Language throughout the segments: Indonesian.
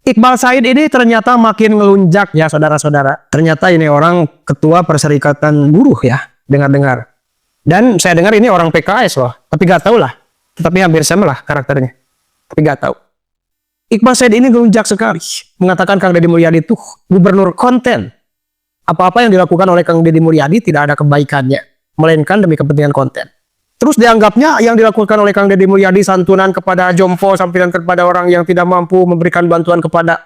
Iqbal Said ini ternyata makin ngelunjak ya saudara-saudara. Ternyata ini orang ketua Perserikatan Buruh ya, dengar-dengar. Dan saya dengar ini orang PKS loh, tapi gak tahu lah. Tapi hampir sama lah karakternya, tapi gak tahu. Iqbal Said ini ngelunjak sekali, mengatakan Kang Deddy Mulyadi itu gubernur konten. Apa-apa yang dilakukan oleh Kang Deddy Mulyadi tidak ada kebaikannya, melainkan demi kepentingan konten. Terus dianggapnya yang dilakukan oleh Kang Deddy Mulyadi santunan kepada jompo, sampiran kepada orang yang tidak mampu, memberikan bantuan kepada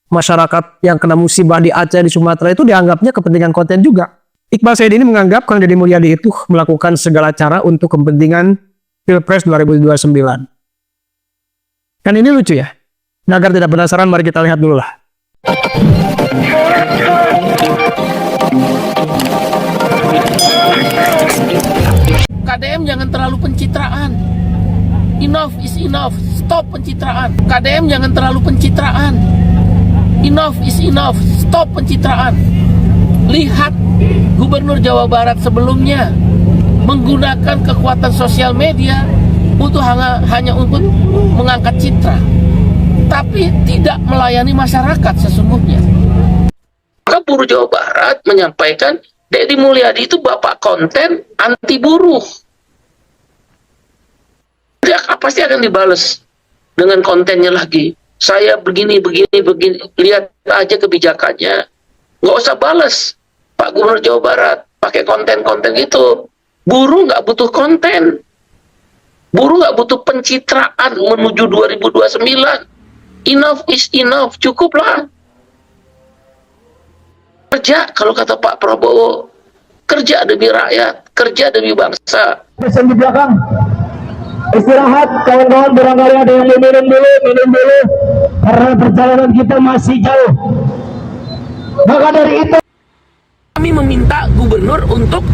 masyarakat yang kena musibah di Aceh, di Sumatera, itu dianggapnya kepentingan konten juga. Iqbal Said ini menganggap Kang Deddy Mulyadi itu melakukan segala cara untuk kepentingan Pilpres 2029. Kan ini lucu ya? Nah, agar tidak penasaran, mari kita lihat dulu lah. KDM jangan terlalu pencitraan. Enough is enough. Stop pencitraan. KDM jangan terlalu pencitraan. Enough is enough. Stop pencitraan. Lihat Gubernur Jawa Barat sebelumnya menggunakan kekuatan sosial media untuk hanya untuk mengangkat citra, tapi tidak melayani masyarakat sesungguhnya. Maka Buruh Jawa Barat menyampaikan Deddy Mulyadi itu bapak konten anti buruh. Dia pasti akan dibales dengan kontennya lagi. Saya begini. Lihat aja kebijakannya. Nggak usah balas Pak Gubernur Jawa Barat pakai konten-konten itu. Buruh nggak butuh konten. Buruh nggak butuh pencitraan menuju 2029. Enough is enough. Cukuplah. Kerja, kalau kata Pak Prabowo, kerja demi rakyat, kerja demi bangsa. Pesan di belakang, istirahat kawan-kawan, barangkali ada yang mau minum dulu, karena perjalanan kita masih jauh. Maka dari itu Kami meminta gubernur untuk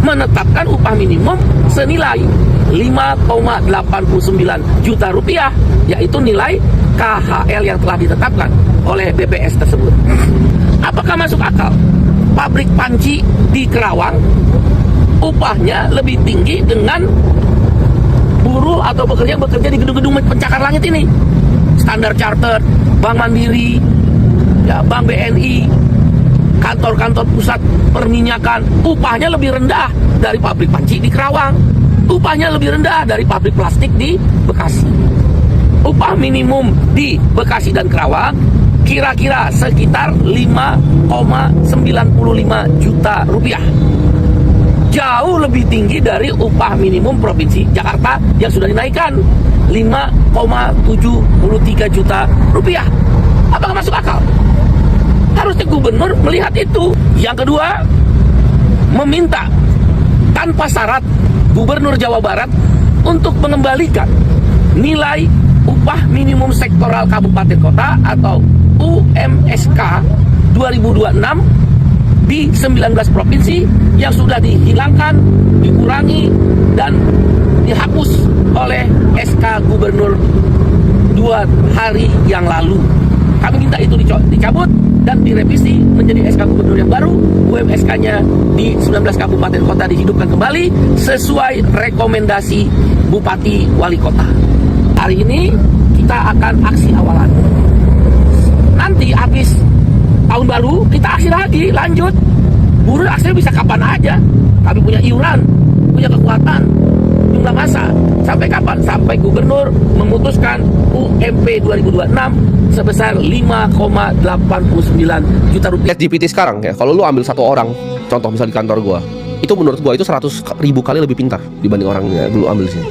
menetapkan upah minimum senilai 5,89 juta rupiah, yaitu nilai KHL yang telah ditetapkan oleh BPS tersebut. Apakah masuk akal? Pabrik panci di Kerawang upahnya lebih tinggi dengan buruh atau pekerja yang bekerja di gedung-gedung pencakar langit ini. Standard Chartered, Bank Mandiri, ya, Bank BNI, kantor-kantor pusat perminyakan, upahnya lebih rendah dari pabrik panci di Kerawang. Upahnya lebih rendah dari pabrik plastik di Bekasi. Upah minimum di Bekasi dan Kerawang kira-kira sekitar 5,95 juta rupiah. Jauh lebih tinggi dari upah minimum Provinsi Jakarta yang sudah dinaikkan 5,73 juta rupiah. Apakah masuk akal? Harusnya gubernur melihat itu. Yang kedua, meminta tanpa syarat Gubernur Jawa Barat untuk mengembalikan nilai upah minimum sektoral kabupaten kota atau UMSK 2026 di 19 provinsi yang sudah dihilangkan, dikurangi, dan dihapus oleh SK Gubernur 2 hari yang lalu. Kami minta itu dicabut dan direvisi menjadi SK Gubernur yang baru. UMSK-nya di 19 kabupaten kota dihidupkan kembali sesuai rekomendasi Bupati Wali Kota. Hari ini kita akan aksi awalan. Nanti habis tahun baru kita aksi lagi, lanjut. Buruh aksi bisa kapan aja. Kami punya iuran, punya kekuatan, jumlah massa. Sampai kapan? Sampai gubernur memutuskan UMP 2026 sebesar 5,89 juta rupiah. Lihat GPT sekarang ya, kalau lu ambil satu orang, contoh misal di kantor gua, itu menurut gua itu 100.000 kali lebih pintar dibanding orang yang dulu ambil sini.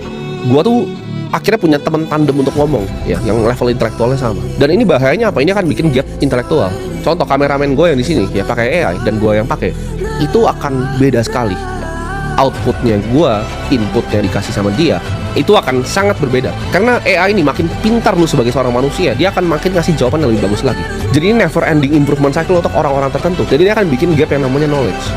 Gua tuh akhirnya punya teman tandem untuk ngomong ya, yang level intelektualnya sama. Dan ini bahayanya apa? Ini akan bikin gap intelektual. Contoh kameramen gue yang di sini ya pakai AI dan gue yang pakai, itu akan beda sekali. Outputnya gue, inputnya dikasih sama dia, itu akan sangat berbeda. Karena AI ini makin pintar lu sebagai seorang manusia, dia akan makin ngasih jawaban yang lebih bagus lagi. Jadi ini never ending improvement cycle untuk orang-orang tertentu. Jadi dia akan bikin gap yang namanya knowledge.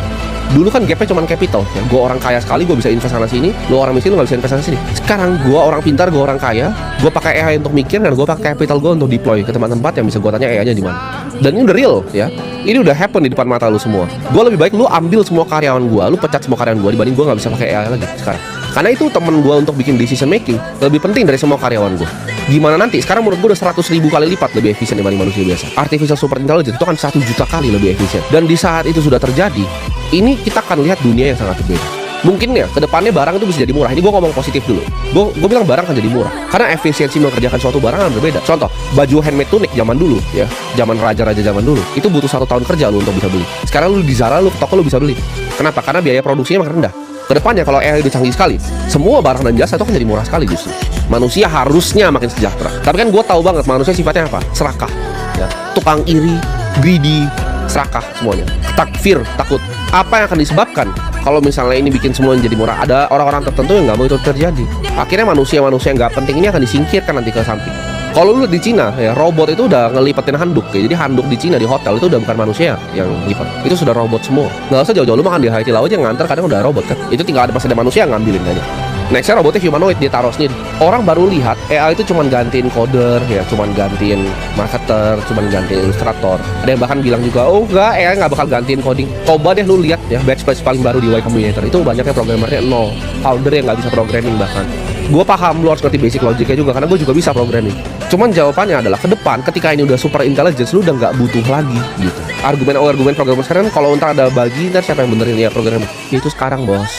Dulu kan gapnya cuma capital ya. Gue orang kaya sekali, gue bisa invest sana sini. Lu orang miskin, lu gak bisa invest sana sini. Sekarang gue orang pintar, gue orang kaya, gue pakai AI untuk mikir, dan gue pakai capital gue untuk deploy ke tempat-tempat yang bisa gue tanya AI-nya di mana. Dan ini udah real ya. Ini udah happen di depan mata lu semua. Gue lebih baik lu ambil semua karyawan gue, lu pecat semua karyawan gue, dibanding gue gak bisa pakai AI lagi sekarang. Karena itu temen gue untuk bikin decision making lebih penting dari semua karyawan gue. Gimana nanti? Sekarang menurut gue udah 100.000 kali lipat lebih efisien dibanding manusia biasa. Artificial super intelligence itu kan 1 juta kali lebih efisien. Dan di saat itu sudah terjadi, ini kita akan lihat dunia yang sangat berbeda. Mungkin ya, kedepannya barang itu bisa jadi murah. Ini gue ngomong positif dulu. Gue bilang barang akan jadi murah. Karena efisiensi mengerjakan suatu barang akan berbeda. Contoh, baju handmade tunik zaman dulu ya. Zaman raja-raja zaman dulu. Itu butuh 1 tahun kerja lu untuk bisa beli. Sekarang lu di Zara, lu ke toko lu bisa beli. Kenapa? Karena biaya produksinya makin rendah. Kedepannya kalau AI udah canggih sekali, semua barang dan jasa itu akan jadi murah sekali justru. Manusia harusnya makin sejahtera. Tapi kan gue tahu banget manusia sifatnya apa? Serakah, ya. Tukang iri, greedy, serakah semuanya. Takfir, takut. Apa yang akan disebabkan kalau misalnya ini bikin semuanya jadi murah? Ada orang-orang tertentu yang nggak mau itu terjadi. Akhirnya manusia-manusia yang nggak penting ini akan disingkirkan nanti ke samping. Kalau lu lihat di Cina ya, robot itu udah ngelipetin handuk ya. Jadi handuk di Cina di hotel itu udah bukan manusia yang lipat. Itu sudah robot semua. Nggak usah jauh-jauh lu makan di Haiti aja nganter kadang udah robot kan. Itu tinggal masih ada manusia yang ngambilin aja. Nextnya robotnya humanoid, dia taruh sendiri. Orang baru lihat AI itu cuman gantiin coder ya, cuman gantiin marketer, cuman gantiin ilustrator. Ada yang bahkan bilang juga, oh enggak, AI nggak bakal gantiin coding. Coba deh lu lihat ya, batch paling baru di Y Combinator itu banyaknya programmernya nol, founder yang nggak bisa programming bahkan. Gue paham lu harus ngerti basic logiknya juga karena gue juga bisa programming. Cuman jawabannya adalah ke depan ketika ini udah super intelligence lu udah nggak butuh lagi gitu. Argumen programmer sekarang kalau ntar ada bagi ntar siapa yang benerin ya programmer? Ya itu sekarang bos.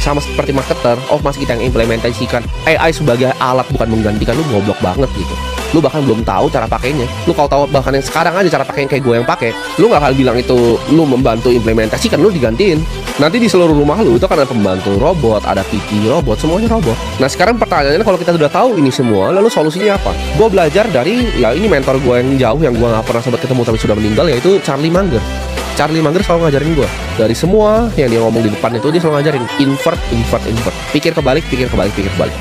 Sama seperti marketer, masih kita yang implementasikan AI sebagai alat bukan menggantikan, lu goblok banget gitu. Lu bahkan belum tahu cara pakainya. Lu kalau tahu bahkan yang sekarang aja cara pakai yang kayak gue yang pakai, lu nggak akan bilang itu lu membantu implementasikan, lu digantiin. Nanti di seluruh rumah lu itu akan ada pembantu robot, ada PT robot, semuanya robot. Nah sekarang pertanyaannya kalau kita sudah tahu ini semua, lalu solusinya apa? Gue belajar dari ya ini mentor gue yang jauh yang gue nggak pernah sempat ketemu tapi sudah meninggal, yaitu Charlie Munger. Charlie Munger selalu ngajarin gue dari semua yang dia ngomong di depan itu, dia selalu ngajarin invert. Pikir kebalik.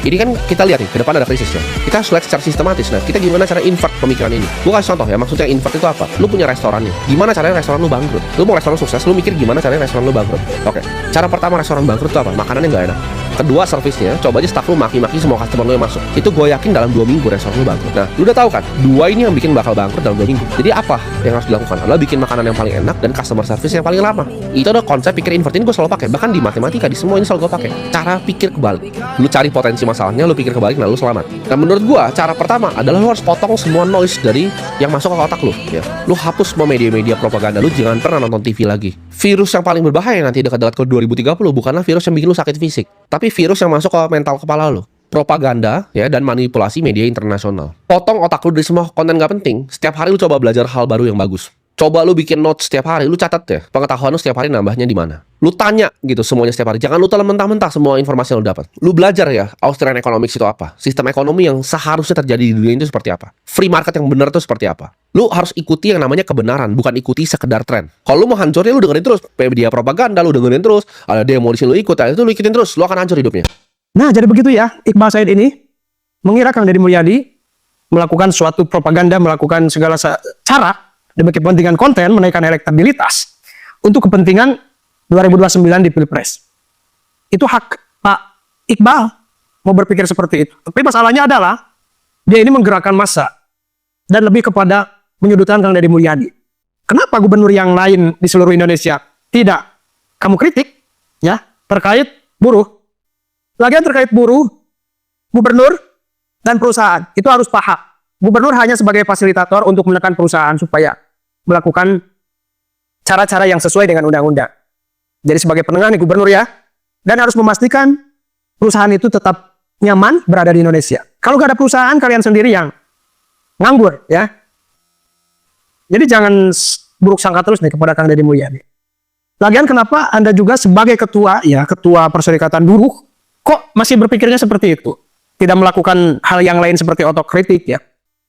Ini kan kita lihat nih, ke depan ada krisisnya. Kita harus lihat secara sistematis. Nah, kita gimana cara invert pemikiran ini? Gue kasih contoh ya, maksudnya invert itu apa? Lu punya restorannya. Gimana caranya restoran lu bangkrut? Lu mau restoran sukses, lu mikir gimana caranya restoran lu bangkrut. Oke. Cara pertama restoran bangkrut itu apa? Makanannya nggak enak. Kedua, servisnya. Coba aja staff lu maki-maki semua customer lu yang masuk. Itu gue yakin dalam 2 minggu restoran lu bangkrut. Nah, lu udah tahu kan? 2 ini yang bikin bakal bangkrut dalam 2 minggu. Jadi apa yang harus dilakukan? Adalah bikin makanan yang paling enak dan customer service yang paling lama. Itu ada konsep pikir invert, ini gue selalu pakai. Bahkan di matematika, di semua ini selalu gue pakai. Cara pikir kebalik. Lu cari potensi masalahnya, lu pikir kebalik, nah lu selamat. Dan menurut gue, cara pertama adalah lu harus potong semua noise dari yang masuk ke otak lu. Ya. Lu hapus semua media-media propaganda. Lu jangan pernah nonton TV lagi. Virus yang paling berbahaya nanti dekat-dekat ke 2030 bukanlah virus yang bikin lu sakit fisik, tapi virus yang masuk ke mental kepala lu. Propaganda ya dan manipulasi media internasional. Potong otak lu dari semua konten gak penting. Setiap hari lu coba belajar hal baru yang bagus. Coba lu bikin notes setiap hari, lu catat ya pengetahuan lu setiap hari nambahnya di mana. Lu tanya gitu semuanya setiap hari. Jangan lu telan mentah-mentah semua informasi yang lu dapat. Lu belajar ya Austrian Economics itu apa, sistem ekonomi yang seharusnya terjadi di dunia itu seperti apa, free market yang benar itu seperti apa. Lu harus ikuti yang namanya kebenaran, bukan ikuti sekedar tren. Kalau lu mau hancur ya lu dengerin terus media propaganda, lu dengerin terus. Ada demo di sini lu ikut, itu lu ikutin terus, lu akan hancur hidupnya. Nah, jadi begitu ya, Iqbal Said ini mengira Kang Deddy Mulyadi melakukan suatu propaganda, melakukan segala cara demi kepentingan konten, menaikkan elektabilitas untuk kepentingan 2029 di Pilpres. Itu hak Pak Iqbal mau berpikir seperti itu. Tapi masalahnya adalah dia ini menggerakkan massa dan lebih kepada menyudutkan Kang Deddy Mulyadi. Kenapa gubernur yang lain di seluruh Indonesia tidak kamu kritik ya terkait buruh? Lagian terkait buruh, gubernur dan perusahaan itu harus paham. Gubernur hanya sebagai fasilitator untuk menekan perusahaan supaya melakukan cara-cara yang sesuai dengan undang-undang. Jadi sebagai penengah nih gubernur ya, dan harus memastikan perusahaan itu tetap nyaman berada di Indonesia. Kalau nggak ada perusahaan, kalian sendiri yang nganggur ya. Jadi jangan buruk sangka terus nih kepada Kang Deddy Mulyadi. Lagian kenapa Anda juga sebagai ketua Perserikatan Buruh kok masih berpikirnya seperti itu? Tidak melakukan hal yang lain seperti otokritik ya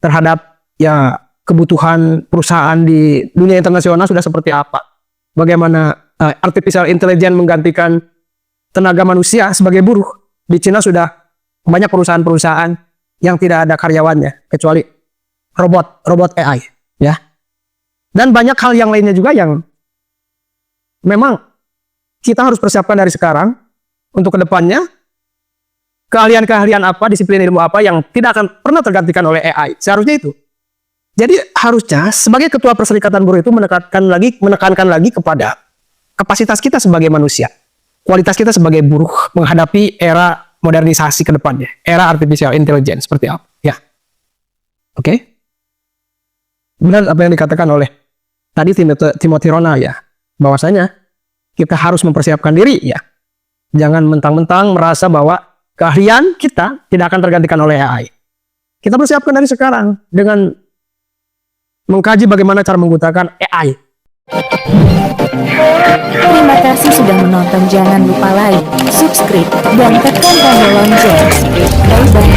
terhadap ya kebutuhan perusahaan di dunia internasional sudah seperti apa? Bagaimana artificial intelligence menggantikan tenaga manusia sebagai buruh? Di Cina sudah banyak perusahaan-perusahaan yang tidak ada karyawannya kecuali robot AI ya. Dan banyak hal yang lainnya juga yang memang kita harus persiapkan dari sekarang untuk kedepannya. Keahlian-keahlian apa, disiplin ilmu apa yang tidak akan pernah tergantikan oleh AI. Seharusnya itu. Jadi harusnya sebagai ketua Perserikatan Buruh itu menekankan lagi kepada kapasitas kita sebagai manusia. Kualitas kita sebagai buruh menghadapi era modernisasi ke depannya. Era artificial intelligence seperti apa. Ya. Oke? Benar apa yang dikatakan oleh tadi Timothy Ronald ya, bahwasanya kita harus mempersiapkan diri ya. Jangan mentang-mentang merasa bahwa keahlian kita tidak akan tergantikan oleh AI. Kita persiapkan dari sekarang dengan mengkaji bagaimana cara menggunakan AI. Terima kasih sudah menonton. Jangan lupa like, subscribe, dan tekan tombol lonceng. Bye-bye.